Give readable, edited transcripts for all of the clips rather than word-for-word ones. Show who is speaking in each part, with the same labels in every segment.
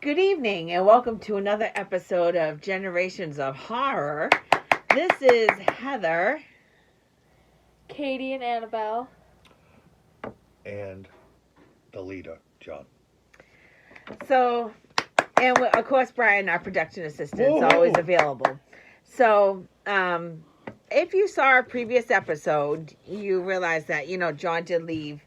Speaker 1: Good evening, and welcome to another episode of Generations of Horror. This is Heather,
Speaker 2: Katie, and Annabelle.
Speaker 3: And the leader, John.
Speaker 1: So, and of course, Brian, our production assistant, is
Speaker 3: Whoa.
Speaker 1: always available. So, if you saw our previous episode, you realize that, John did leave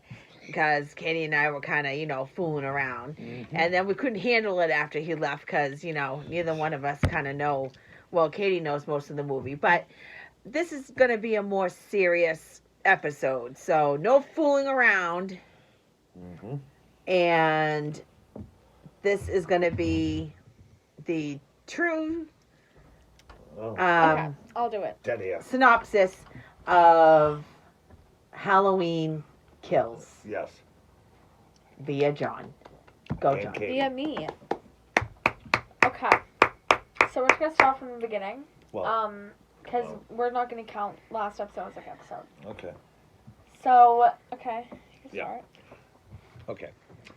Speaker 1: because Katie and I were kind of, fooling around. Mm-hmm. And then we couldn't handle it after he left because, neither one of us kind of know. Well, Katie knows most of the movie. But this is going to be a more serious episode. So no fooling around.
Speaker 3: Mm-hmm.
Speaker 1: And this is going to be the true
Speaker 2: Okay, I'll do it.
Speaker 1: synopsis of Halloween Kills.
Speaker 3: Yes.
Speaker 1: Via John. Go,
Speaker 3: And
Speaker 1: John.
Speaker 3: Katie.
Speaker 2: Via me. Okay. So we're just gonna start from the beginning.
Speaker 3: Well,
Speaker 2: because we're not gonna count last episode as like episode.
Speaker 3: okay.
Speaker 2: So, okay, you can
Speaker 3: Yeah.
Speaker 2: start.
Speaker 3: Okay.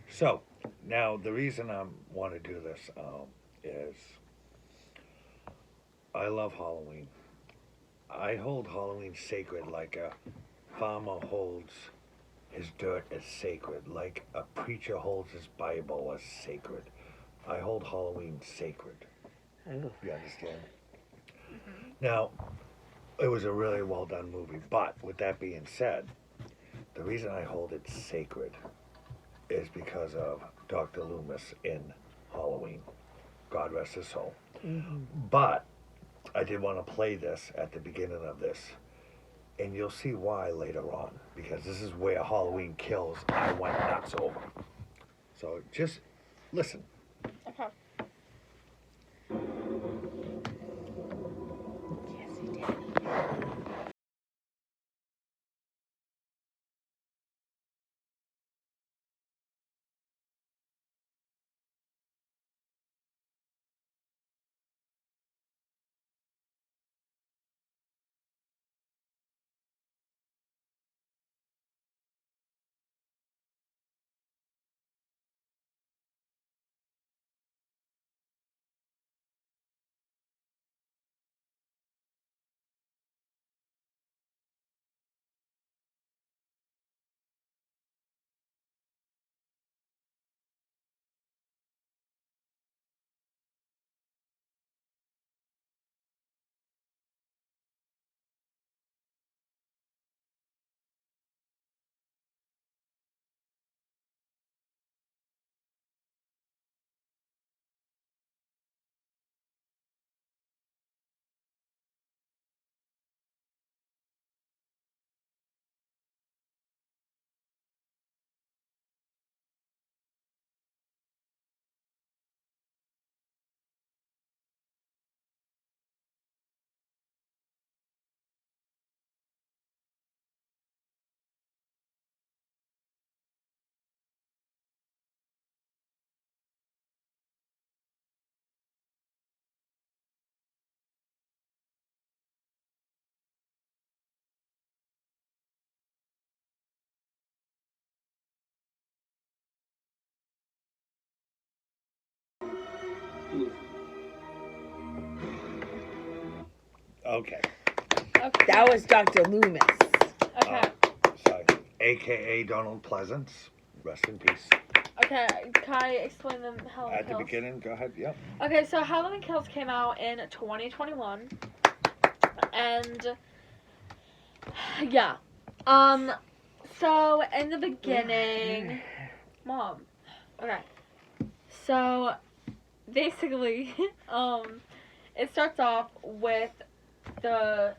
Speaker 3: So, now the reason I want to do this is I love Halloween. I hold Halloween sacred like a farmer holds his dirt as sacred, like a preacher holds his Bible as sacred. I hold Halloween sacred.
Speaker 1: Ooh.
Speaker 3: You understand? Mm-hmm. Now, it was a really well done movie, but with that being said, the reason I hold it sacred is because of Dr. Loomis in Halloween. God rest his soul.
Speaker 1: Mm-hmm.
Speaker 3: But I did want to play this at the beginning of this, and you'll see why later on, because this is where Halloween Kills I went nuts over. So just listen.
Speaker 2: Okay.
Speaker 1: Yes, he did.
Speaker 3: Okay.
Speaker 2: Okay.
Speaker 1: That was Dr. Loomis.
Speaker 2: Okay.
Speaker 3: Sorry. AKA Donald Pleasance. Rest in peace.
Speaker 2: Okay. Can I explain them Halloween
Speaker 3: At the
Speaker 2: Kills?
Speaker 3: beginning, go ahead. Yep.
Speaker 2: Okay, so Halloween Kills came out in 2021, and yeah, so in the beginning, Mom, okay, so basically, it starts off with the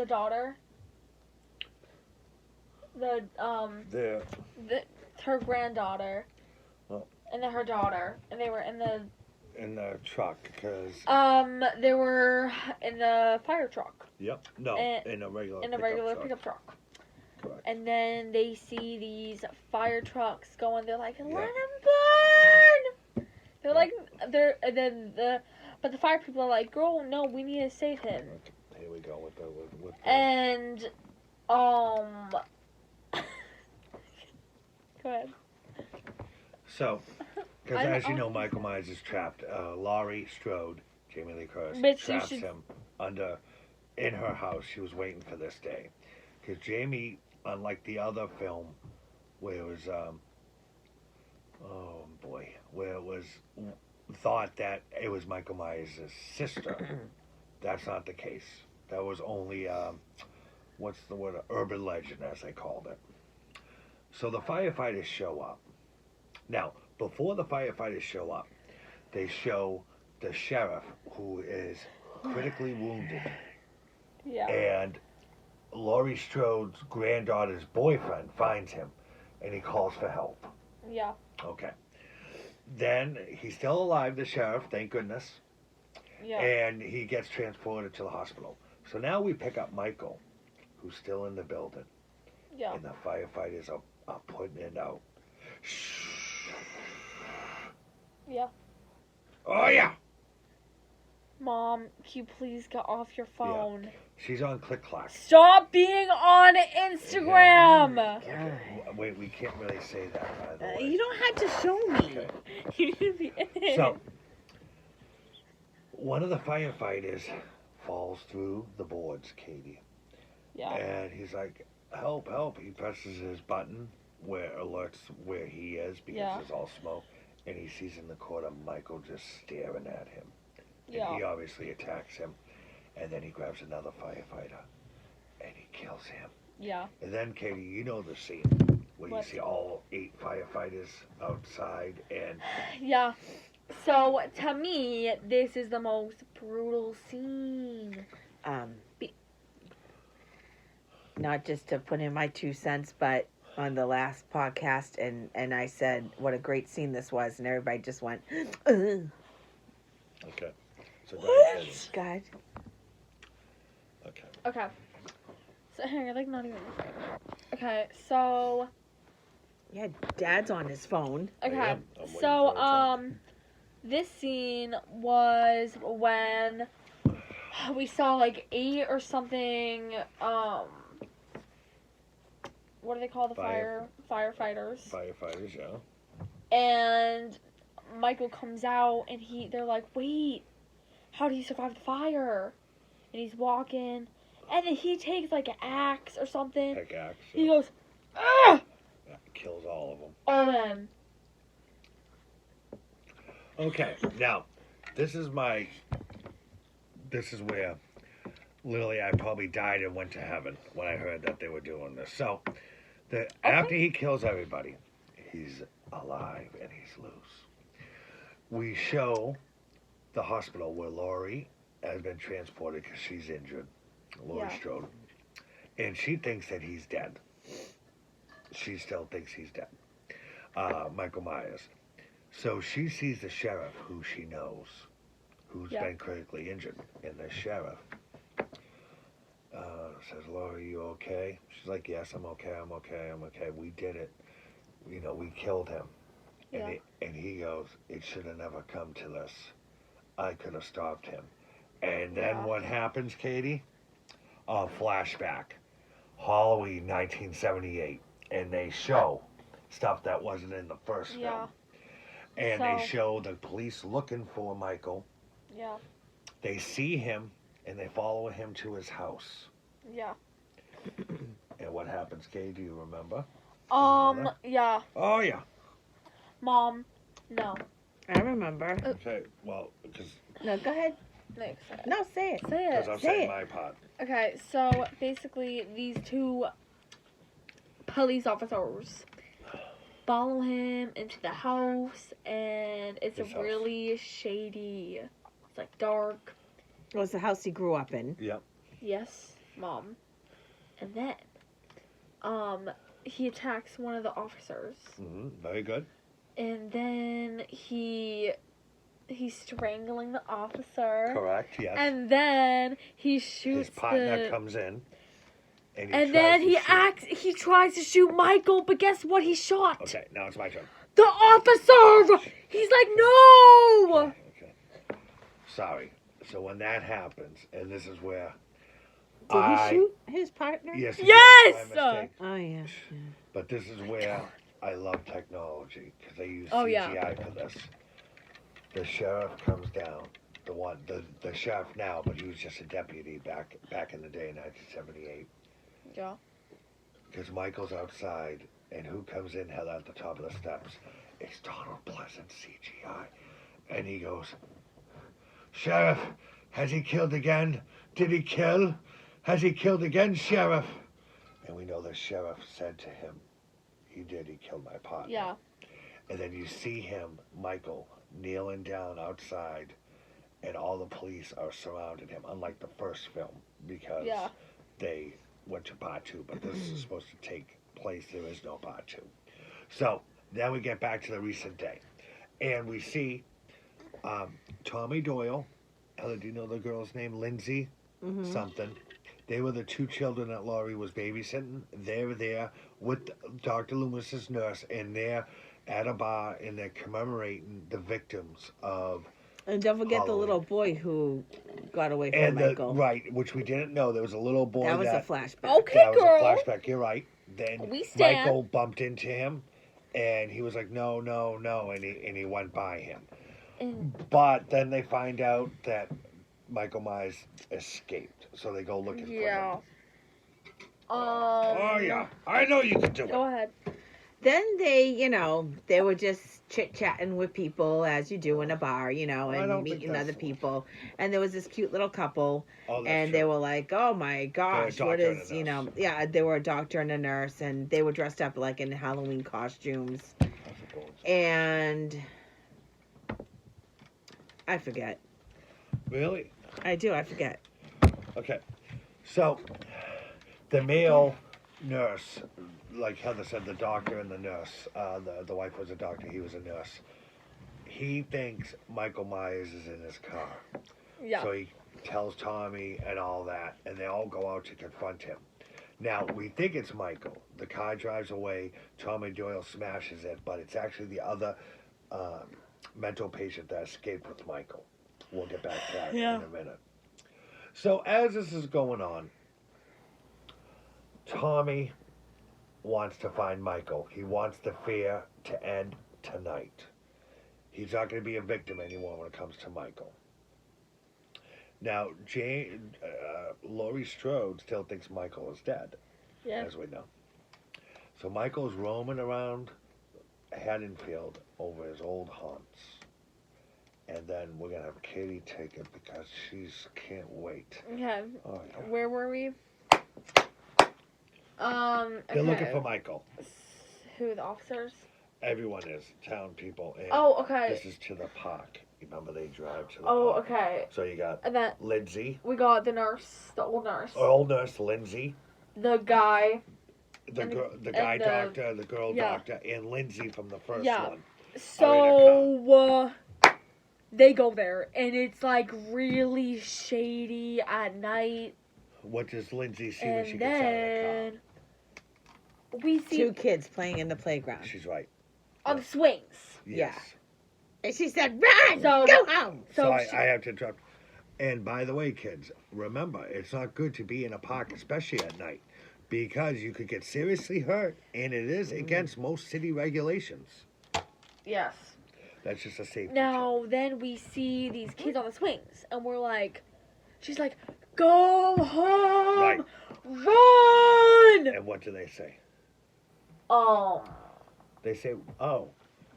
Speaker 2: daughter, her granddaughter,
Speaker 3: Oh.
Speaker 2: and then her daughter, and they were in the
Speaker 3: truck, because...
Speaker 2: they were in the fire truck.
Speaker 3: Yep. No, in a regular
Speaker 2: pickup truck.
Speaker 3: Correct.
Speaker 2: And then they see these fire trucks going. They're like, "Let
Speaker 3: Yeah.
Speaker 2: him burn!" They're like, but the fire people are like, "Girl, no, we need to save him."
Speaker 3: Here we go with the...
Speaker 2: And go ahead.
Speaker 3: So, Because as you know, Michael Myers is trapped. Laurie Strode, Jamie Lee Curtis,
Speaker 2: Bitch, you
Speaker 3: traps
Speaker 2: should-
Speaker 3: him in her house. She was waiting for this day. Because Jamie, unlike the other film, where it was, where it was thought that it was Michael Myers' sister. That's not the case. That was only, what's the word, urban legend, as they called it. So the firefighters show up. Now, before the firefighters show up, they show the sheriff, who is critically wounded,
Speaker 2: Yeah.
Speaker 3: and Laurie Strode's granddaughter's boyfriend finds him, and he calls for help.
Speaker 2: Yeah.
Speaker 3: Okay. Then he's still alive, the sheriff, thank goodness,
Speaker 2: Yeah.
Speaker 3: and he gets transported to the hospital. So now we pick up Michael, who's still in the building,
Speaker 2: Yeah.
Speaker 3: and the firefighters are putting it out.
Speaker 2: Yeah.
Speaker 3: Oh, yeah!
Speaker 2: Mom, can you please get off your phone?
Speaker 3: She's on Clickbait.
Speaker 2: Stop being on Instagram.
Speaker 3: Okay. Wait, we can't really say that, by the way.
Speaker 1: You don't have to show me.
Speaker 3: Okay.
Speaker 2: You need to be in it.
Speaker 3: So, one of the firefighters falls through the boards, Katie.
Speaker 2: Yeah.
Speaker 3: And he's like, help, help. He presses his button where alerts where he is because
Speaker 2: Yeah.
Speaker 3: there's all smoke. And he sees in the corner Michael just staring at him. And
Speaker 2: Yeah.
Speaker 3: he obviously attacks him. And then he grabs another firefighter. And he kills him.
Speaker 2: Yeah.
Speaker 3: And then, Katie, you know the scene where
Speaker 2: What?
Speaker 3: you see all 8 firefighters outside and...
Speaker 2: Yeah. So to me, this is the most brutal scene.
Speaker 1: Not just to put in my 2 cents, but on the last podcast, and I said what a great scene this was, and everybody just went, ugh.
Speaker 3: Okay. So go ahead, Katie.
Speaker 1: God.
Speaker 3: Okay.
Speaker 2: Okay. So hang on, like not even. Okay, so
Speaker 1: Yeah, Dad's on his phone.
Speaker 3: I
Speaker 2: okay,
Speaker 3: am. I'm waiting
Speaker 2: so
Speaker 3: for it to-
Speaker 2: this scene was when we saw like 8 or something. What do they call the firefighters?
Speaker 3: Firefighters, yeah.
Speaker 2: And Michael comes out, and they're like, "Wait, how do you survive the fire?" And he's walking, and then he takes like an axe or something.
Speaker 3: Pickaxe.
Speaker 2: He goes, "Ah!"
Speaker 3: Yeah, kills all of them.
Speaker 2: All of them.
Speaker 3: Okay, now, this is where literally I probably died and went to heaven when I heard that they were doing this. So, after he kills everybody, he's alive and he's loose. We show the hospital where Laurie has been transported because she's injured. Laurie
Speaker 2: Yeah.
Speaker 3: Strode. And she thinks that he's dead. She still thinks he's dead. Michael Myers. So she sees the sheriff who she knows, who's
Speaker 2: Yeah.
Speaker 3: been critically injured. And the sheriff says, Laurie, you okay? She's like, yes, I'm okay, I'm okay, I'm okay. We did it. You know, we killed him.
Speaker 2: Yeah.
Speaker 3: And he goes, it should have never come to this. I could have stopped him. And then
Speaker 2: Yeah.
Speaker 3: what happens, Katie? Flashback. Halloween 1978. And they show stuff that wasn't in the first
Speaker 2: Yeah.
Speaker 3: film. And they
Speaker 2: So-
Speaker 3: show the police looking for Michael.
Speaker 2: Yeah.
Speaker 3: They see him and they follow him to his house.
Speaker 2: Yeah.
Speaker 3: And what happens, Kay? Do you remember?
Speaker 2: Yeah.
Speaker 3: Oh, yeah.
Speaker 2: Mom, no.
Speaker 1: I remember.
Speaker 3: Okay, well, because
Speaker 1: No, go ahead.
Speaker 2: Next.
Speaker 1: No, say it.
Speaker 2: Say it.
Speaker 3: I'm
Speaker 1: Say
Speaker 3: saying
Speaker 1: it.
Speaker 3: my part.
Speaker 2: Okay, so basically these 2 police officers follow him into the house, and it's
Speaker 3: His house.
Speaker 2: really shady. It's like dark.
Speaker 1: It was the house he grew up in.
Speaker 3: Yep.
Speaker 2: Yes, Mom. And then, he attacks one of the officers,
Speaker 3: Very good.
Speaker 2: and then he's strangling the officer.
Speaker 3: Correct, yes.
Speaker 2: And then he shoots
Speaker 3: His partner comes in.
Speaker 2: And then he tries to shoot Michael, but guess what? He shot
Speaker 3: Okay, now it's my turn.
Speaker 2: the officer. He's like, no.
Speaker 3: Okay. Sorry. So when that happens, and this is where
Speaker 1: Did he shoot his partner?
Speaker 3: Yes. it
Speaker 2: Yes!
Speaker 3: was my mistake.
Speaker 1: Oh, yeah.
Speaker 3: But this is where I love technology because they use
Speaker 2: Oh,
Speaker 3: CGI
Speaker 2: yeah.
Speaker 3: for this. The sheriff comes down. The sheriff now, but he was just a deputy back in the day in 1978.
Speaker 2: Yeah.
Speaker 3: Because Michael's outside, and who comes in held at the top of the steps? It's Donald Pleasant CGI, and he goes, "Sheriff, has he killed again? Did he kill? Has he killed again, Sheriff?" And we know the sheriff said to him, "He did. He killed my partner."
Speaker 2: Yeah.
Speaker 3: And then you see him, Michael, kneeling down outside, and all the police are surrounding him, unlike the first film, because
Speaker 2: Yeah.
Speaker 3: they went to part two, but this is supposed to take place. There is no part two. So then we get back to the recent day, and we see Tommy Doyle. Heather, do you know the girl's name? Lindsay something. They were the two children that Laurie was babysitting. They were there with Dr. Loomis's nurse, and they're at a bar, and they're commemorating the victims of.
Speaker 1: And don't forget
Speaker 3: Halloween.
Speaker 1: the little boy who got away from
Speaker 3: And
Speaker 1: Michael.
Speaker 3: right, which we didn't know. There was a little boy
Speaker 1: That was a flashback.
Speaker 2: Okay,
Speaker 3: that was
Speaker 2: girl.
Speaker 3: a flashback. You're right. Then
Speaker 2: We stand.
Speaker 3: Michael bumped into him, and he was like, "No, no, no," and he went by him.
Speaker 2: And
Speaker 3: But then they find out that Michael Myers escaped, so they go looking for
Speaker 2: yeah.
Speaker 3: him. Oh yeah, I know you can do it.
Speaker 2: Go ahead.
Speaker 1: Then they were just chit-chatting with people, as you do in a bar,
Speaker 3: I
Speaker 1: and
Speaker 3: don't think
Speaker 1: meeting
Speaker 3: that's
Speaker 1: other
Speaker 3: the-
Speaker 1: people. And there was this cute little couple,
Speaker 3: Oh, that's
Speaker 1: and
Speaker 3: true.
Speaker 1: they were like, "Oh my gosh, what
Speaker 3: doctor and
Speaker 1: is,
Speaker 3: a nurse.
Speaker 1: yeah, they were a doctor and a nurse, and they were dressed up like in Halloween costumes."
Speaker 3: I suppose.
Speaker 1: And I forget.
Speaker 3: Really?
Speaker 1: I forget.
Speaker 3: Okay. So the male nurse, like Heather said, the doctor and the nurse, the wife was a doctor, he was a nurse. He thinks Michael Myers is in his car.
Speaker 2: Yeah.
Speaker 3: So he tells Tommy and all that, and they all go out to confront him. Now, we think it's Michael. The car drives away, Tommy Doyle smashes it, but it's actually the other mental patient that escaped with Michael. We'll get back to that in a minute. So as this is going on, Tommy wants to find Michael. He wants the fear to end tonight. He's not going to be a victim anymore when it comes to Michael. Now, Laurie Strode still thinks Michael is dead,
Speaker 2: Yeah.
Speaker 3: as we know. So Michael's roaming around Haddonfield over his old haunts. And then we're going to have Katie take it because she's can't wait.
Speaker 2: Okay.
Speaker 3: Oh, yeah.
Speaker 2: Where were we?
Speaker 3: They're looking for Michael.
Speaker 2: Who, the officers?
Speaker 3: Everyone is, town people. And
Speaker 2: Oh, okay.
Speaker 3: This is to the park. Remember, they drive to the
Speaker 2: Oh,
Speaker 3: park.
Speaker 2: okay.
Speaker 3: So you got
Speaker 2: And then
Speaker 3: Lindsay,
Speaker 2: we got the nurse, the old nurse,
Speaker 3: old nurse Lindsay,
Speaker 2: the guy.
Speaker 3: the
Speaker 2: And-
Speaker 3: guy
Speaker 2: and the-
Speaker 3: doctor, the girl
Speaker 2: yeah.
Speaker 3: doctor, and Lindsay from the first
Speaker 2: Yeah.
Speaker 3: one.
Speaker 2: So they go there, and it's like really shady at night.
Speaker 3: What does Lindsay see when she
Speaker 2: And
Speaker 3: gets out of
Speaker 2: then we see
Speaker 1: Two kids playing in the
Speaker 3: the
Speaker 1: playground.
Speaker 3: car? She's right.
Speaker 2: on the swings.
Speaker 3: Yes.
Speaker 1: And she said, "Run!
Speaker 2: So-
Speaker 1: Go home!"
Speaker 3: So
Speaker 2: she-
Speaker 3: I have to interrupt. And by the way, kids, remember, it's not good to be in a park, especially at night, because you could get seriously hurt, and it is against most city regulations.
Speaker 2: Yes.
Speaker 3: That's just a safety
Speaker 2: Now, then we see these kids on the swings, and we're like, she's like, go home!
Speaker 3: Right.
Speaker 2: Run!
Speaker 3: check. And what do they say? They say, "Oh,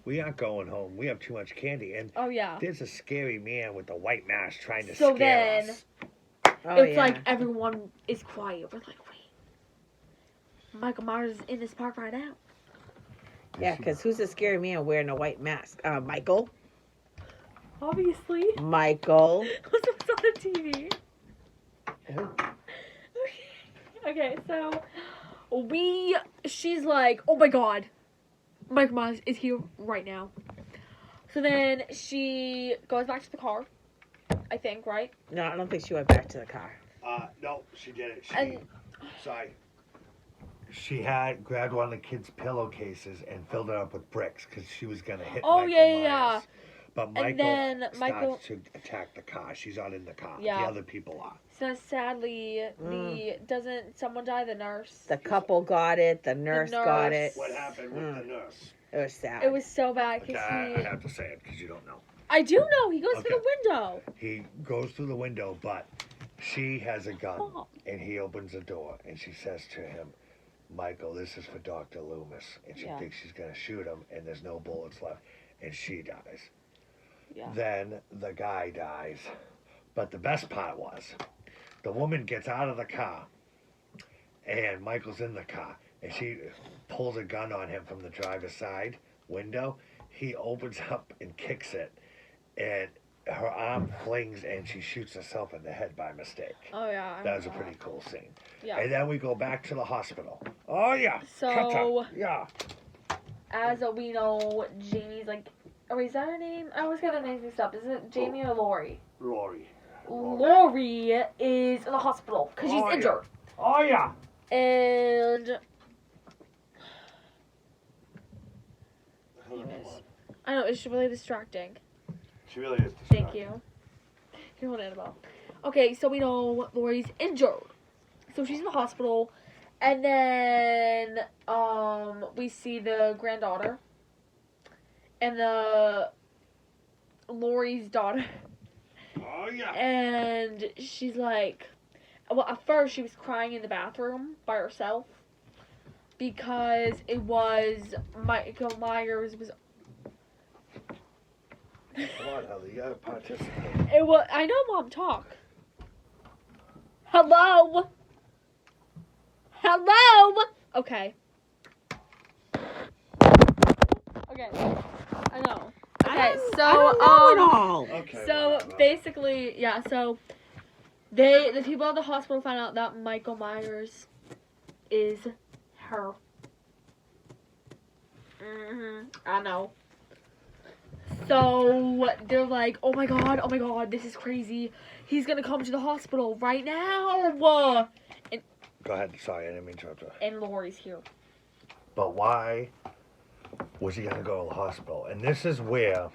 Speaker 3: we aren't going home. We have too much candy." And
Speaker 2: Oh, yeah.
Speaker 3: there's a scary man with a white mask trying to
Speaker 2: So
Speaker 3: scare
Speaker 2: then-
Speaker 3: us.
Speaker 1: Oh,
Speaker 2: It's
Speaker 1: yeah.
Speaker 2: like everyone is quiet. We're like, wait. Michael Myers is in this park right now.
Speaker 1: Yeah, because who's a scary man wearing a white mask? Michael.
Speaker 2: Obviously.
Speaker 1: Michael.
Speaker 2: What's on the TV? Okay, so she's like, oh my god, Michael Myers is here right now. So then she goes back to the car, I think, right?
Speaker 1: No, I don't think she went back to the car.
Speaker 3: No, she did it.
Speaker 2: And
Speaker 3: Sorry. She had grabbed one of the kids' pillowcases and filled it up with bricks because she was gonna hit
Speaker 2: Oh,
Speaker 3: Michael
Speaker 2: yeah,
Speaker 3: Myers. But Michael
Speaker 2: then
Speaker 3: starts to attack the car. She's not in the car.
Speaker 2: Yeah.
Speaker 3: The other people are.
Speaker 2: So sadly, doesn't someone die? The nurse.
Speaker 1: The couple got it. The nurse got it.
Speaker 3: What happened with the nurse?
Speaker 1: It was sad.
Speaker 2: It was so bad
Speaker 3: Okay,
Speaker 2: because
Speaker 3: I have to say it because you don't know.
Speaker 2: I do know. He goes through the window.
Speaker 3: He goes through the window, but she has a gun,
Speaker 2: Oh.
Speaker 3: and he opens the door, and she says to him, Michael, this is for Dr. Loomis. And she thinks she's going to shoot him, and there's no bullets left, and she dies.
Speaker 2: Yeah.
Speaker 3: Then the guy dies. But the best part was, the woman gets out of the car, and Michael's in the car, and she pulls a gun on him from the driver's side window. He opens up and kicks it, and her arm flings, and she shoots herself in the head by mistake.
Speaker 2: Oh yeah.
Speaker 3: That was a pretty cool scene.
Speaker 2: Yeah.
Speaker 3: And then we go back to the hospital. Oh yeah.
Speaker 2: So
Speaker 3: Cutter. Yeah.
Speaker 2: as we know, Jamie's like, oh, is that her name? I always get the names mixed up. Is it Jamie or Lori?
Speaker 3: Lori.
Speaker 2: Lori is in the hospital because she's injured.
Speaker 3: Oh yeah.
Speaker 2: And I know it's really distracting.
Speaker 3: She really is.
Speaker 2: Thank you. Here, hold Annabelle. Okay, so we know Lori's injured, so she's in the hospital, and then we see the granddaughter and the Lori's daughter.
Speaker 3: Oh yeah.
Speaker 2: And she's like, well, at first she was crying in the bathroom by herself because it was Michael Myers was.
Speaker 3: Come on, Heather, you gotta participate.
Speaker 2: It was. I know, Mom. Talk. Hello. Hello. Okay. Okay. I know. Okay, so
Speaker 1: I don't know it all.
Speaker 3: Okay.
Speaker 2: so
Speaker 3: whatever.
Speaker 2: basically, yeah. So the people at the hospital find out that Michael Myers is her. I know. So they're like, oh my god, this is crazy. He's gonna come to the hospital right now.
Speaker 3: Go ahead. Sorry, I didn't mean to interrupt her.
Speaker 2: And Lori's here.
Speaker 3: But why was he gonna go to the hospital? And this is where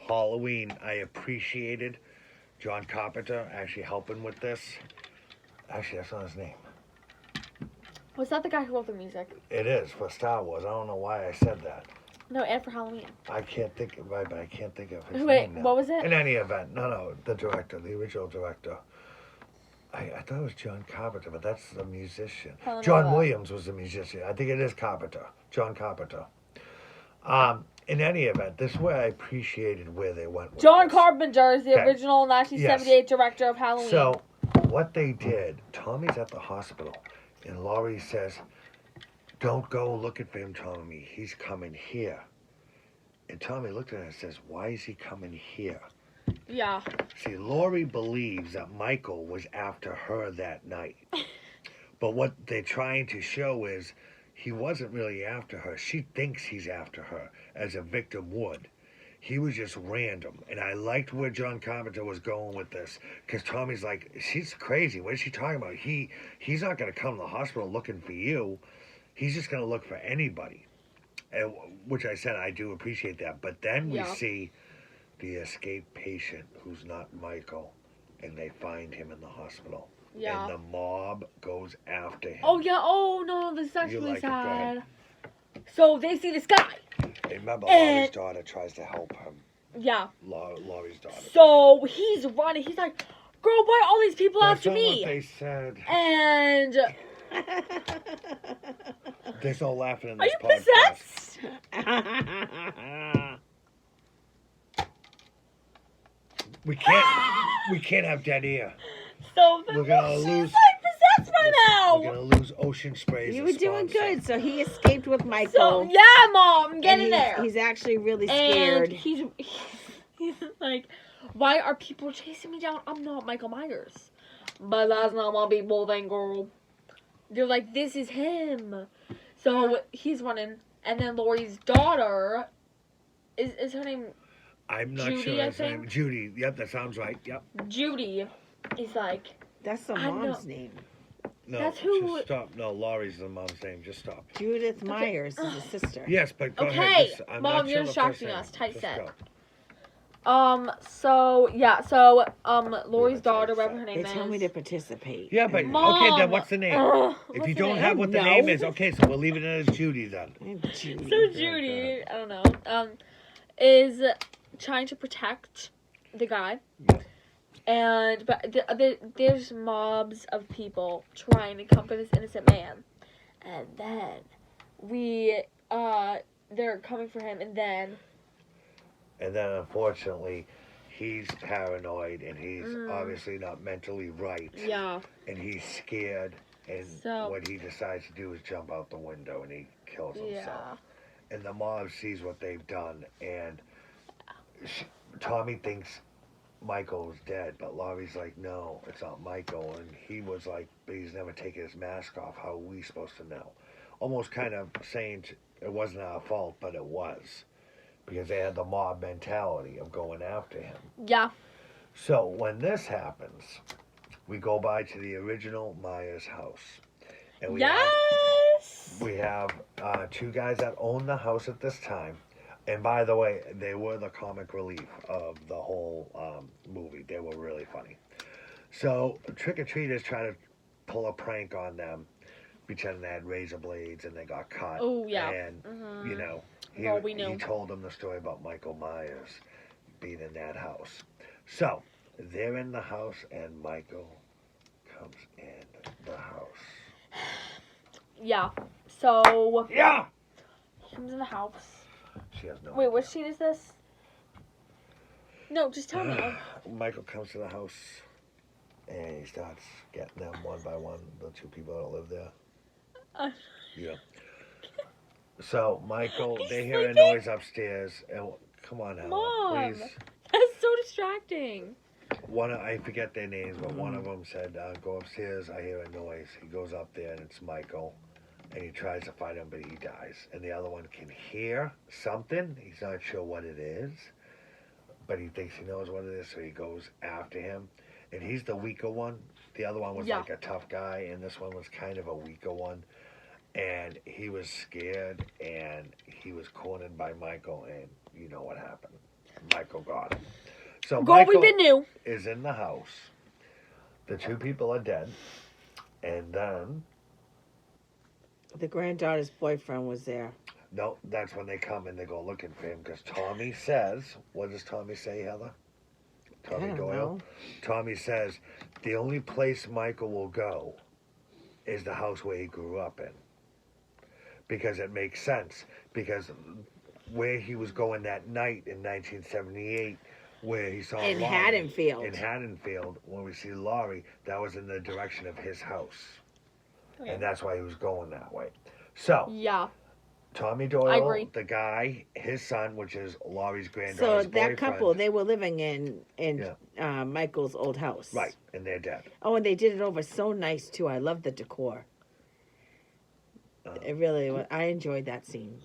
Speaker 3: Halloween, I appreciated John Carpenter actually helping with this. Actually, that's not his name.
Speaker 2: Was that the guy who wrote the music?
Speaker 3: It is for Star Wars. I don't know why I said that.
Speaker 2: No, and for Halloween.
Speaker 3: I can't think of right, but I can't think of his
Speaker 2: Wait,
Speaker 3: name now.
Speaker 2: what was it?
Speaker 3: In any event, no, the director, the original director. I thought it was John Carpenter, but that's the musician. John Williams was the musician. I think it is Carpenter, John Carpenter. In any event, this is where I appreciated where they went with
Speaker 2: John
Speaker 3: this.
Speaker 2: Carpenter is the
Speaker 3: Okay.
Speaker 2: original 1978 director of Halloween.
Speaker 3: So, what they did, Tommy's at the hospital, and Laurie says, don't go looking for him, Tommy. He's coming here. And Tommy looked at her and says, why is he coming here?
Speaker 2: yeah.
Speaker 3: See, Laurie believes that Michael was after her that night. But what they're trying to show is he wasn't really after her. She thinks he's after her, as a victim would. He was just random. And I liked where John Carpenter was going with this. Because Tommy's like, she's crazy. What is she talking about? He's not going to come to the hospital looking for you. He's just going to look for anybody. And, which I said, I do appreciate that. But then we see the escaped patient who's not Michael. And they find him in the hospital.
Speaker 2: Yeah.
Speaker 3: And the mob goes after him.
Speaker 2: Oh, yeah. Oh, no. This is actually
Speaker 3: like it? Go ahead.
Speaker 2: sad. So they see this guy.
Speaker 3: And remember,
Speaker 2: And-
Speaker 3: Laurie's daughter tries to help him.
Speaker 2: Yeah.
Speaker 3: Laurie's daughter.
Speaker 2: So he's running. He's like, girl, why are all these people
Speaker 3: That's
Speaker 2: after
Speaker 3: not
Speaker 2: me?
Speaker 3: what they said.
Speaker 2: And
Speaker 3: There's no laughing in
Speaker 2: are
Speaker 3: this
Speaker 2: you
Speaker 3: podcast.
Speaker 2: possessed?
Speaker 3: We can't have dead air.
Speaker 2: So
Speaker 3: We're gonna
Speaker 2: she's
Speaker 3: lose-
Speaker 2: like possessed by now.
Speaker 3: We're gonna lose Ocean Spray as
Speaker 1: You
Speaker 3: a
Speaker 1: were doing
Speaker 3: sponsor.
Speaker 1: good. So he escaped with
Speaker 2: So
Speaker 1: Michael.
Speaker 2: yeah, Mom, get
Speaker 1: and
Speaker 2: in
Speaker 1: he's,
Speaker 2: there.
Speaker 1: He's actually really
Speaker 2: And
Speaker 1: scared.
Speaker 2: he's like, why are people chasing me down? I'm not Michael Myers. But that's not what people think, girl. They're like, this is him. So he's running. And then Laurie's daughter, is her name
Speaker 3: I'm not
Speaker 2: Judy,
Speaker 3: sure
Speaker 2: I
Speaker 3: his name.
Speaker 2: think?
Speaker 3: Judy. Yep, that sounds right. Yep.
Speaker 2: Judy, is like,
Speaker 1: That's the
Speaker 2: I know.
Speaker 1: mom's name.
Speaker 3: No,
Speaker 2: That's who-
Speaker 3: just stop. No, Laurie's the mom's name. Just stop.
Speaker 1: Judith Myers is his sister.
Speaker 3: Yes, but go
Speaker 2: Okay,
Speaker 3: ahead. Just, I'm
Speaker 2: Mom,
Speaker 3: not
Speaker 2: you're
Speaker 3: sure the
Speaker 2: distracting
Speaker 3: first
Speaker 2: us.
Speaker 3: name.
Speaker 2: Tight
Speaker 3: Just
Speaker 2: set.
Speaker 3: go.
Speaker 2: So Lori's daughter, whatever her name
Speaker 1: They
Speaker 2: is.
Speaker 1: tell me to participate.
Speaker 3: Yeah, but
Speaker 2: Mom!
Speaker 3: okay, then what's the name? If
Speaker 2: What's
Speaker 3: you
Speaker 2: the
Speaker 3: don't
Speaker 2: name?
Speaker 3: have what the
Speaker 1: No.
Speaker 3: name is, okay, so we'll leave it as Judy then.
Speaker 1: Judy.
Speaker 2: So Judy, I don't know, is trying to protect the guy. But there's mobs of people trying to come for this innocent man. And then they're coming for him, and then
Speaker 3: Unfortunately, he's paranoid and he's obviously not mentally right.
Speaker 2: yeah.
Speaker 3: And he's scared, and
Speaker 2: So-
Speaker 3: what he decides to do is jump out the window and he kills himself.
Speaker 2: Yeah.
Speaker 3: And the mob sees what they've done, and Tommy thinks Michael's dead, but Laurie's like, no, it's not Michael. And he was like, but he's never taken his mask off. How are we supposed to know? Almost kind of saying it wasn't our fault, but it was. Because they had the mob mentality of going after him.
Speaker 2: Yeah.
Speaker 3: So when this happens, we go by to the original Myers house. And we have two guys that own the house at this time. And by the way, they were the comic relief of the whole movie. They were really funny. So trick-or-treaters try to pull a prank on them, pretending they had razor blades and they got caught.
Speaker 2: Oh, yeah.
Speaker 3: And, you know, he told them the story about Michael Myers being in that house. So they're in the house and Michael comes in the house.
Speaker 2: Yeah. So
Speaker 3: Yeah!
Speaker 2: he comes in the house.
Speaker 3: She has no
Speaker 2: Wait,
Speaker 3: idea.
Speaker 2: what scene is this? No, just tell me.
Speaker 3: Michael comes to the house and he starts getting them one by one, the two people that live there. Yeah. So Michael, they hear a noise upstairs, and come on, Helen,
Speaker 2: Mom!
Speaker 3: please.
Speaker 2: That's so distracting.
Speaker 3: I forget their names, but one of them said, "Go upstairs. I hear a noise." He goes up there, and it's Michael, and he tries to fight him, but he dies. And the other one can hear something. He's not sure what it is, but he thinks he knows what it is, so he goes after him. And he's the weaker one. The other one was like a tough guy, and this one was kind of a weaker one. And he was scared, and he was cornered by Michael, and you know what happened. Michael got him. So Michael is in the house. The two people are dead. And then...
Speaker 1: the granddaughter's boyfriend was there.
Speaker 3: No, that's when they come and they go looking for him, because Tommy says... What does Tommy say, Heather? Tommy Doyle?
Speaker 1: Know.
Speaker 3: Tommy says, the only place Michael will go is the house where he grew up in. Because it makes sense. Because where he was going that night in 1978, where he saw
Speaker 1: In
Speaker 3: Laurie,
Speaker 1: Haddonfield.
Speaker 3: In Haddonfield, when we see Laurie, that was in the direction of his house. Okay. And that's why he was going that way. So,
Speaker 2: yeah.
Speaker 3: Tommy
Speaker 2: I
Speaker 3: Doyle,
Speaker 2: agree.
Speaker 3: the guy, his son, which is Laurie's granddaughter's
Speaker 1: So that
Speaker 3: boyfriend.
Speaker 1: couple, they were living in Michael's old house.
Speaker 3: Right, and they're dead.
Speaker 1: Oh, and they did it over so nice, too. I love the decor. It really was. I enjoyed that scene.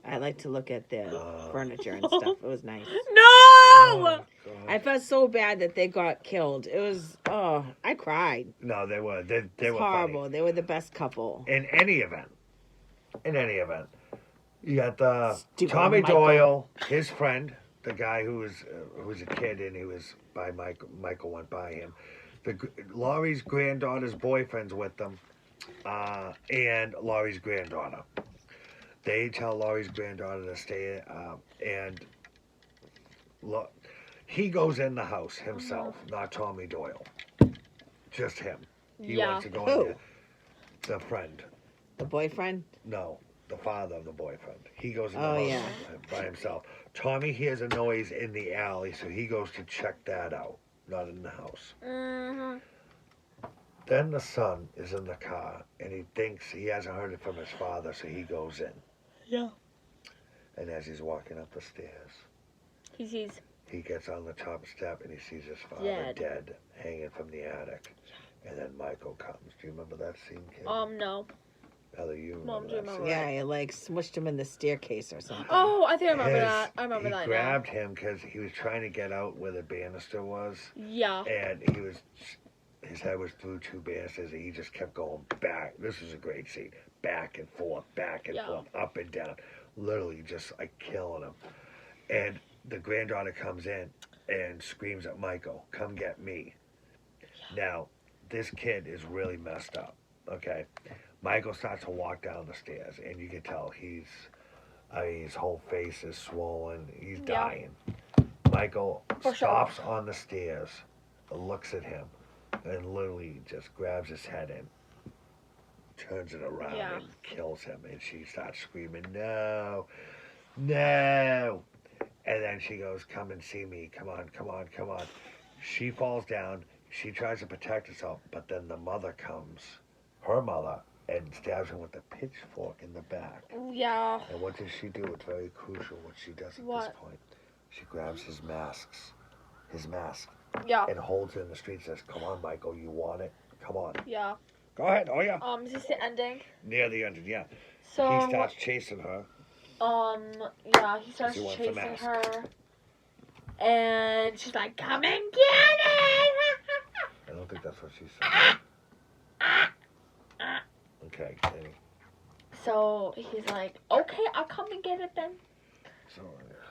Speaker 1: I like to look at the furniture and stuff. It was nice.
Speaker 2: No!
Speaker 1: I felt so bad that they got killed. It was, I cried.
Speaker 3: No, they were. They were
Speaker 1: horrible.
Speaker 3: funny.
Speaker 1: They were the best couple.
Speaker 3: In any event, you got the
Speaker 1: Stupid
Speaker 3: Tommy
Speaker 1: Michael.
Speaker 3: Doyle, his friend, the guy who was a kid and he was by Michael went by him. Laurie's granddaughter's boyfriend's with them, and Laurie's granddaughter. They tell Laurie's granddaughter to stay, and he goes in the house himself, not Tommy Doyle. Just him. He wants to go in there. The friend.
Speaker 1: The boyfriend?
Speaker 3: No, the father of the boyfriend. He goes in the house by himself. Tommy hears a noise in the alley, so he goes to check that out, not in the house.
Speaker 2: Mm-hmm.
Speaker 3: Then the son is in the car, and he thinks he hasn't heard it from his father, so he goes in.
Speaker 2: Yeah.
Speaker 3: And as he's walking up the stairs, he gets on the top step, and he sees his father dead hanging from the attic. And then Michael comes. Do you remember that scene, kid?
Speaker 2: No.
Speaker 3: Heather, you remember
Speaker 2: Mom, do you
Speaker 3: that
Speaker 2: remember
Speaker 3: scene?
Speaker 1: Yeah, he like smushed him in the staircase or something.
Speaker 2: Oh, I think I remember that. I remember that
Speaker 3: He grabbed him because he was trying to get out where the banister was.
Speaker 2: Yeah.
Speaker 3: And his head was through two banisters, and he just kept going back. This was a great scene. Back and forth, up and down. Literally just like killing him. And the granddaughter comes in, and screams at Michael, "Come get me." Now, this kid is really messed up. Okay, Michael starts to walk down the stairs, and you can tell his whole face is swollen. He's dying. Michael stops on the stairs, looks at him, and literally just grabs his head and turns it around and kills him. And she starts screaming, "No, no!" And then she goes, "Come and see me. Come on, come on, come on." She falls down. She tries to protect herself, but then the mother comes, her mother, and stabs him with a pitchfork in the back.
Speaker 2: Yeah.
Speaker 3: And what does she do? It's very crucial what she does at this point. She grabs his mask, and holds it in the street and says, "Come on, Michael, you want it? Come on."
Speaker 2: Yeah.
Speaker 3: Go ahead, oh yeah.
Speaker 2: Is this the ending?
Speaker 3: Near the ending, yeah.
Speaker 2: So
Speaker 3: he starts chasing her.
Speaker 2: He starts chasing her. And she's like, "Come and get it!"
Speaker 3: I don't think that's what she said. Okay, Kenny.
Speaker 2: So he's like, "Okay, I'll come and get it then."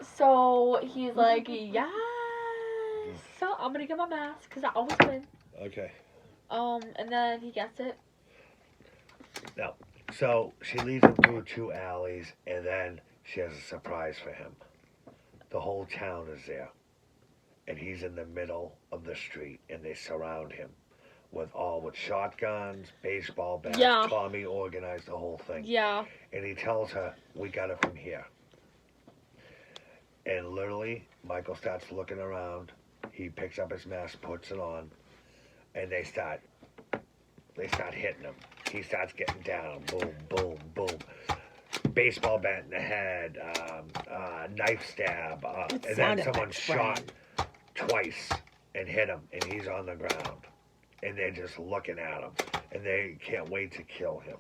Speaker 3: So
Speaker 2: he's like, "Yes." So I'm gonna get my mask because I always win.
Speaker 3: Okay.
Speaker 2: And then he gets it.
Speaker 3: No. So she leads him through 2 alleys, and then she has a surprise for him. The whole town is there, and he's in the middle of the street, and they surround him with shotguns, baseball bats.
Speaker 2: Yeah.
Speaker 3: Tommy organized the whole thing.
Speaker 2: Yeah.
Speaker 3: And he tells her, "We got it from here." And literally, Michael starts looking around. He picks up his mask, puts it on, and they start hitting him. He starts getting down. Boom, boom, boom. Baseball bat in the head, knife stab, and then someone shot twice and hit him, and he's on the ground. And they're just looking at him, and they can't wait to kill him.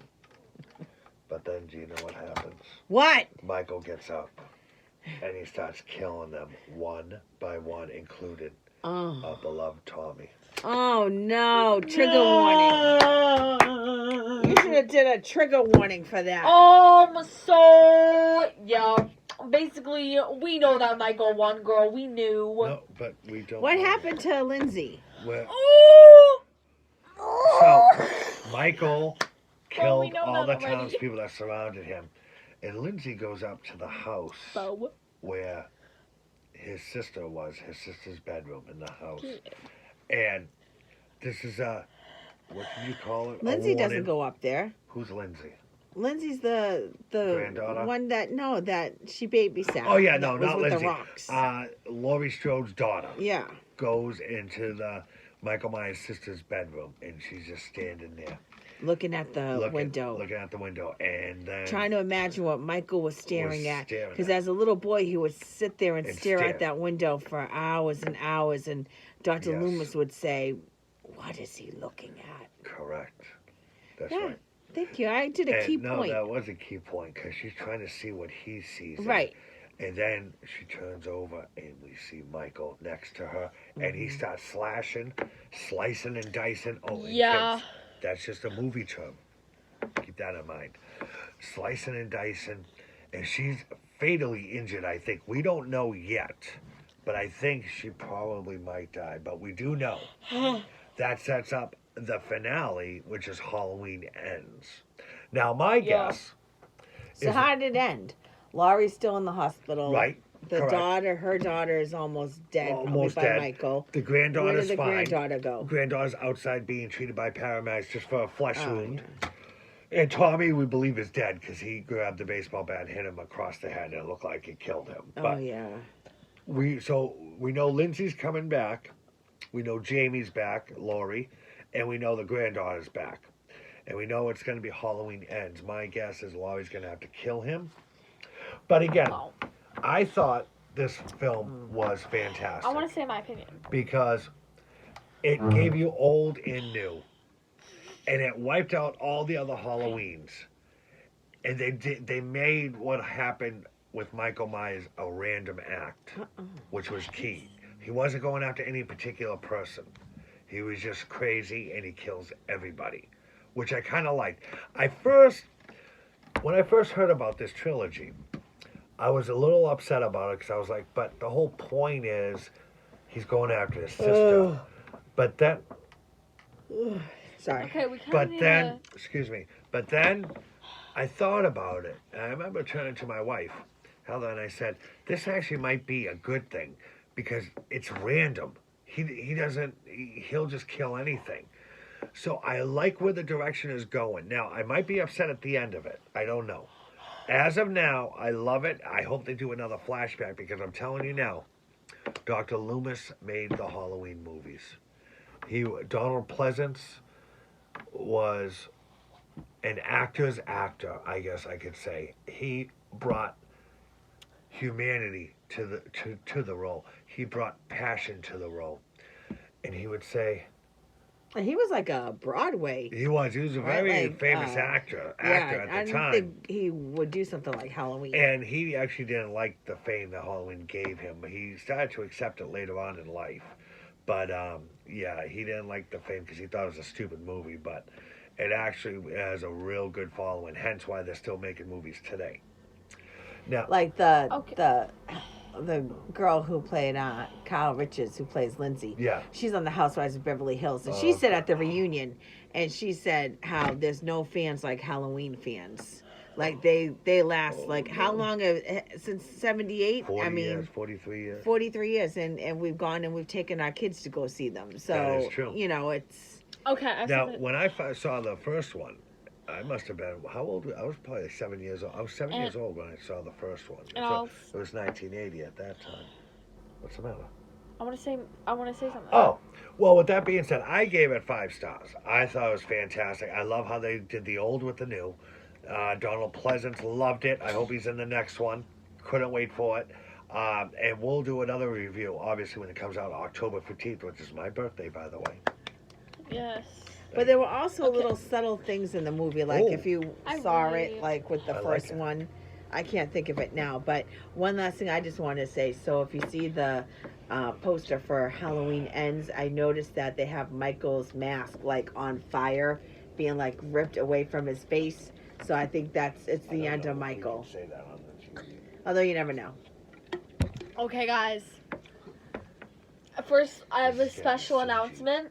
Speaker 3: But then, do you know what happens?
Speaker 1: What?
Speaker 3: Michael gets up, and he starts killing them one by one, included our beloved Tommy.
Speaker 1: Oh no! Trigger warning. You should have did a trigger warning for that.
Speaker 2: So yeah. Basically, we know that Michael won, girl. We knew.
Speaker 3: No, but we don't.
Speaker 1: What happened to Lindsay?
Speaker 3: So, Michael killed
Speaker 2: know
Speaker 3: all the
Speaker 2: that already.
Speaker 3: townspeople that surrounded him. And Lindsay goes up to the house where his sister was, his sister's bedroom in the house. And this is what do you call it?
Speaker 1: Lindsay doesn't go up there.
Speaker 3: Who's Lindsay?
Speaker 1: Lindsay's the
Speaker 3: Granddaughter?
Speaker 1: one that she babysat.
Speaker 3: Oh yeah, no,
Speaker 1: that was
Speaker 3: not
Speaker 1: with
Speaker 3: Lindsay.
Speaker 1: The rocks.
Speaker 3: Laurie Strode's daughter.
Speaker 1: Yeah.
Speaker 3: Goes into the Michael Myers' sister's bedroom, and she's just standing there.
Speaker 1: Looking at the window.
Speaker 3: Looking at the window, and then...
Speaker 1: Trying to imagine what Michael was staring at. Because as a little boy, he would sit there and stare at that window for hours and hours, and Dr. Loomis would say, "What is he looking at?"
Speaker 3: Correct. That's right.
Speaker 1: Thank you. I did a key point.
Speaker 3: No, that was a key point, because she's trying to see what he sees.
Speaker 1: Right.
Speaker 3: And then she turns over, and we see Michael next to her, and he starts slicing and dicing. Oh,
Speaker 2: yeah.
Speaker 3: Kids, that's just a movie term. Keep that in mind. Slicing and dicing, and she's fatally injured, I think. We don't know yet, but I think she probably might die. But we do know that sets up the finale, which is Halloween Ends. Now, my guess...
Speaker 1: So how did it end? Laurie's still in the hospital.
Speaker 3: Right.
Speaker 1: Her daughter is almost dead.
Speaker 3: Almost
Speaker 1: probably by
Speaker 3: dead.
Speaker 1: Michael.
Speaker 3: The granddaughter's
Speaker 1: fine. Where did the
Speaker 3: fine.
Speaker 1: granddaughter go?
Speaker 3: Granddaughter's outside being treated by paramedics just for a flesh wound. Yeah. And Tommy, we believe, is dead because he grabbed the baseball bat and hit him across the head, and it looked like it killed him. But we know Lindsay's coming back. We know Jamie's back, Laurie, and we know the granddaughter's back. And we know it's going to be Halloween Ends. My guess is Laurie's going to have to kill him. But again, I thought this film was fantastic.
Speaker 2: I want to say my opinion.
Speaker 3: Because it gave you old and new. And it wiped out all the other Halloweens. And they made what happened with Michael Myers a random act, which was key. He wasn't going after any particular person. He was just crazy, and he kills everybody, which I kind of liked. When I first heard about this trilogy, I was a little upset about it because I was like, but the whole point is He's going after his sister. But then,
Speaker 1: Sorry.
Speaker 2: Okay, we kind
Speaker 3: but
Speaker 2: of need
Speaker 3: then, excuse me. But then, I thought about it. And I remember turning to my wife, Heather, and I said, "This actually might be a good thing because it's random. He'll just kill anything." So I like where the direction is going. Now, I might be upset at the end of it. I don't know. As of now, I love it. I hope they do another flashback because I'm telling you now, Dr. Loomis made the Halloween movies. Donald Pleasance was an actor's actor, I guess I could say. He brought humanity to the role. He brought passion to the role. And he would say,
Speaker 1: And he was like a Broadway.
Speaker 3: He was a very famous actor at the time.
Speaker 1: I think he would do something like Halloween.
Speaker 3: And he actually didn't like the fame that Halloween gave him. He started to accept it later on in life. But, yeah, he didn't like the fame because he thought it was a stupid movie. But it actually has a real good following, hence why they're still making movies today. Now,
Speaker 1: like the girl who played Kyle Richards, who plays Lindsay.
Speaker 3: Yeah.
Speaker 1: She's on the Housewives of Beverly Hills. And she said at the reunion, and she said how there's no fans like Halloween fans. Like they last like how long since 78?
Speaker 3: 43 years.
Speaker 1: 43 years and we've gone and we've taken our kids to go see them. So
Speaker 3: that is true.
Speaker 1: You know, it's
Speaker 2: Okay.
Speaker 3: Now, when I saw the first one, I must have been, how old? I was probably 7 years old. I was 7 years old when I saw the first one. So it was 1980 at that time. What's the matter?
Speaker 2: I want to say something.
Speaker 3: Oh, well, with that being said, I gave it 5 stars. I thought it was fantastic. I love how they did the old with the new. Donald Pleasance loved it. I hope he's in the next one. Couldn't wait for it. And we'll do another review, obviously, when it comes out October 15th, which is my birthday, by the way.
Speaker 2: Yes.
Speaker 1: But there were also little subtle things in the movie, like if you saw it, like with the first one. I can't think of it now, but one last thing I just wanted to say. So if you see the poster for Halloween Ends, I noticed that they have Michael's mask like on fire, being like ripped away from his face. So I think it's the end of Michael.
Speaker 3: Say that on the TV.
Speaker 1: Although you never know.
Speaker 2: Okay, guys. First, I have a special announcement.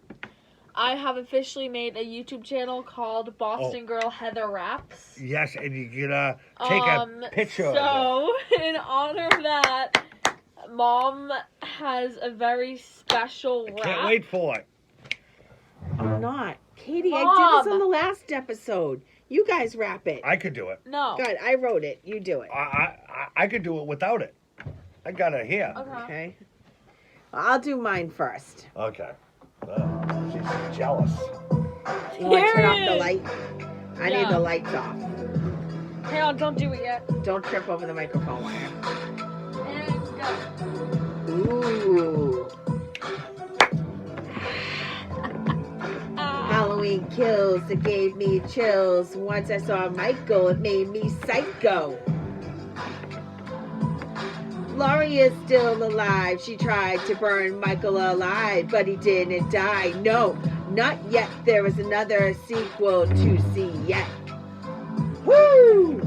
Speaker 2: I have officially made a YouTube channel called Boston Girl Heather Raps.
Speaker 3: Yes, and you can take a picture of it.
Speaker 2: So, in honor of that, Mom has a very special rap.
Speaker 3: Can't wait for it.
Speaker 1: I'm not. Katie,
Speaker 2: Mom.
Speaker 1: I did this on the last episode. You guys rap it.
Speaker 3: I could do it.
Speaker 2: No.
Speaker 1: Good, I wrote it. You do it.
Speaker 3: I could do it without it. I got it here.
Speaker 1: Okay. I'll do mine first.
Speaker 3: Okay. She's jealous.
Speaker 1: You want to turn off the light? I need the lights off.
Speaker 2: Hang on, don't do it yet.
Speaker 1: Don't trip over the microphone wire.
Speaker 2: And go.
Speaker 1: Ooh. Halloween Kills, it gave me chills. Once I saw Michael, it made me psycho. Laurie is still alive. She tried to burn Michael alive, but he didn't die. No, not yet. There is another sequel to see yet. Woo!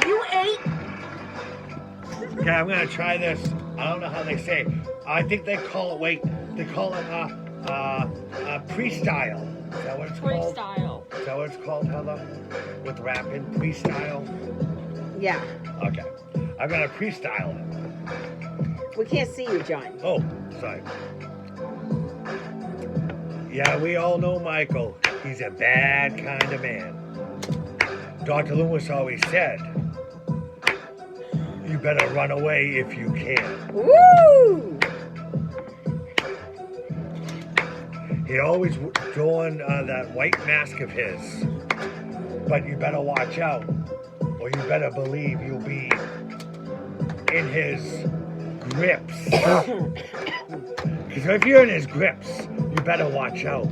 Speaker 1: You ate.
Speaker 3: Okay, I'm gonna try this. I don't know how they say it. I think they call it. They call it pre-style. Is that what it's called?
Speaker 2: Freestyle.
Speaker 3: Is that what it's called, Heather? With rapping, pre-style.
Speaker 1: Yeah.
Speaker 3: Okay, I'm gonna pre-style it.
Speaker 1: We can't see you, John.
Speaker 3: Oh, sorry. Yeah, we all know Michael. He's a bad kind of man. Dr. Loomis always said, you better run away if you can.
Speaker 1: Woo!
Speaker 3: He always doing that white mask of his. But you better watch out, or you better believe you'll be in his grips. Because if you're in his grips, you better watch out.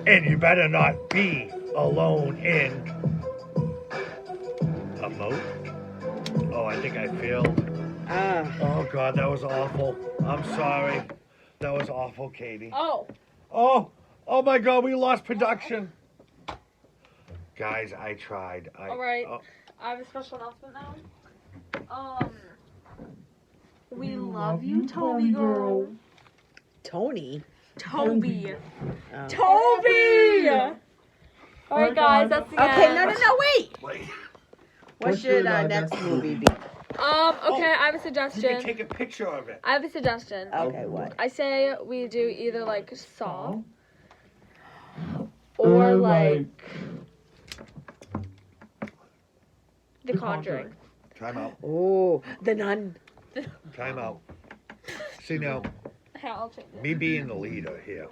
Speaker 3: And you better not be alone in a moat. Oh, I think I failed. Oh, God, that was awful. I'm sorry. That was awful, Katie. Oh my God, we lost production. Guys, I tried.
Speaker 2: All right. I have a special announcement now. We love you, Toby girl.
Speaker 1: Tony.
Speaker 2: Toby.
Speaker 1: Oh.
Speaker 2: Toby! Alright, guys, that's the
Speaker 1: Okay,
Speaker 2: end.
Speaker 1: no, wait.
Speaker 3: Wait.
Speaker 1: What should our next movie be?
Speaker 2: Okay, I have a
Speaker 3: You can
Speaker 2: suggestion.
Speaker 3: take a picture of it.
Speaker 2: I have a suggestion.
Speaker 1: Okay, what?
Speaker 2: I say we do either like Saw or like The Conjuring.
Speaker 3: Time out.
Speaker 1: Oh, The Nun.
Speaker 3: Time out. See now,
Speaker 2: I'll change it.
Speaker 3: me being the leader here,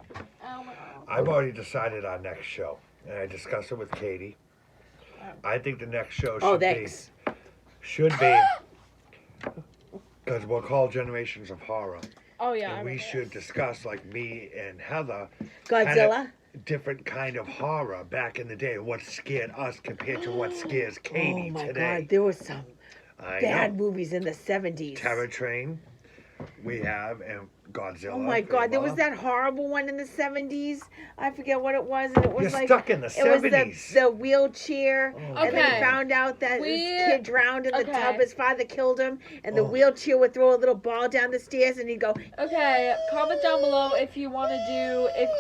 Speaker 2: Oh my god.
Speaker 3: I've already decided our next show, and I discussed it with Katie. I think the next show should be because we're called Generations of Horror,
Speaker 2: Oh yeah. I
Speaker 3: and we
Speaker 2: remember
Speaker 3: should
Speaker 2: this.
Speaker 3: discuss, like me and Heather,
Speaker 1: Godzilla.
Speaker 3: different kind of horror back in the day. What scared us compared to what scares Katie
Speaker 1: Oh my
Speaker 3: today.
Speaker 1: God, there was some
Speaker 3: I
Speaker 1: bad
Speaker 3: know.
Speaker 1: movies in the 70s.
Speaker 3: Terror Train, we have, and Godzilla.
Speaker 1: Oh my God, there was
Speaker 3: Ebola.
Speaker 1: that horrible one in the 70s. I forget what it was, and it was
Speaker 3: You're
Speaker 1: like
Speaker 3: stuck in the
Speaker 1: it was
Speaker 3: 70s.
Speaker 1: the wheelchair,
Speaker 3: Oh.
Speaker 1: and then
Speaker 2: Okay.
Speaker 1: he found out that
Speaker 2: We-
Speaker 1: his kid drowned in the
Speaker 2: okay.
Speaker 1: tub. His father killed him, and the
Speaker 3: Oh.
Speaker 1: wheelchair would throw a little ball down the stairs, and he'd go.
Speaker 2: Okay, comment down below if you want to do if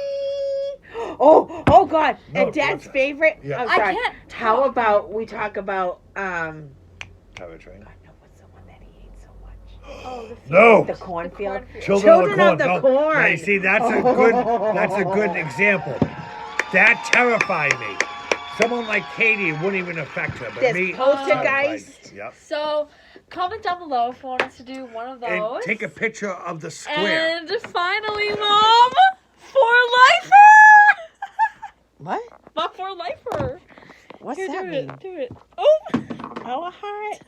Speaker 1: Oh God!
Speaker 3: No,
Speaker 1: and Dad's
Speaker 3: don't-
Speaker 1: favorite.
Speaker 3: Yeah.
Speaker 1: I'm
Speaker 2: I
Speaker 1: sorry.
Speaker 2: can't
Speaker 1: How
Speaker 2: talk.
Speaker 1: about we talk about
Speaker 3: Terror Train.
Speaker 1: God, no, what's the one that he ate so much?
Speaker 2: Oh, the
Speaker 3: No.
Speaker 1: The cornfield.
Speaker 2: cornfield.
Speaker 1: Children of the
Speaker 3: No.
Speaker 1: Corn.
Speaker 3: Now, you see, that's a good example. That terrified me. Someone like Katie wouldn't even affect her, but
Speaker 1: There's
Speaker 3: me.
Speaker 1: Poltergeist.
Speaker 3: terrified. Yep.
Speaker 2: So, comment down below if you want us to do one of those.
Speaker 3: And take a picture of the square.
Speaker 2: And finally, Mom, for lifer.
Speaker 1: What?
Speaker 2: Mom, for lifer.
Speaker 1: What's
Speaker 2: Here,
Speaker 1: that
Speaker 2: do
Speaker 1: mean?
Speaker 2: it. Do it. Oh.
Speaker 1: Oh, a heart.